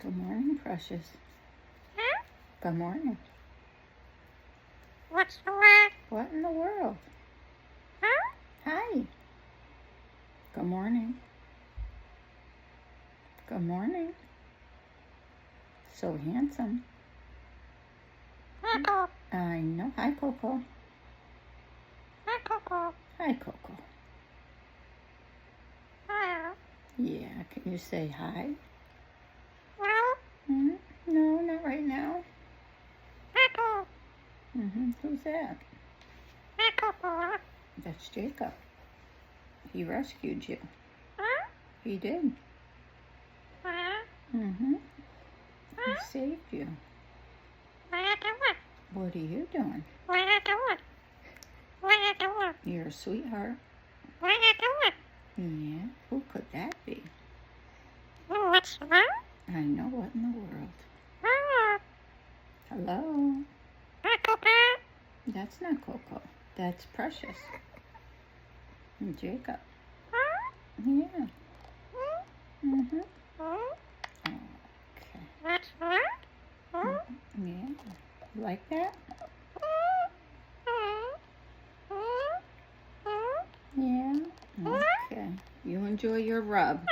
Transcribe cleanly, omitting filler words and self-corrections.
Good morning, Precious. Huh? Good morning. What's the word? What in the world? Huh? Hi. Good morning. Good morning. So handsome. Coco. I know. Hi, Coco. Hi, Coco. Hi, Coco. Hello. Yeah, can you say hi? Hello. No, not right now. Coco. Who's that? Hi, Coco. That's Jacob. He rescued you. Huh? He did. Huh? He saved you. What are you doing? What are you doing? What are you doing? What are you doing? You're a sweetheart. What are you doing? Yeah, who could that be? What's the word? I know, what in the world? Hello. Hello? Hi, Coco. That's not Coco. That's Precious. And Jacob. Huh? Yeah. Hmm? Okay. What's the word? Yeah. You like that? Yeah. Okay. You enjoy your rub.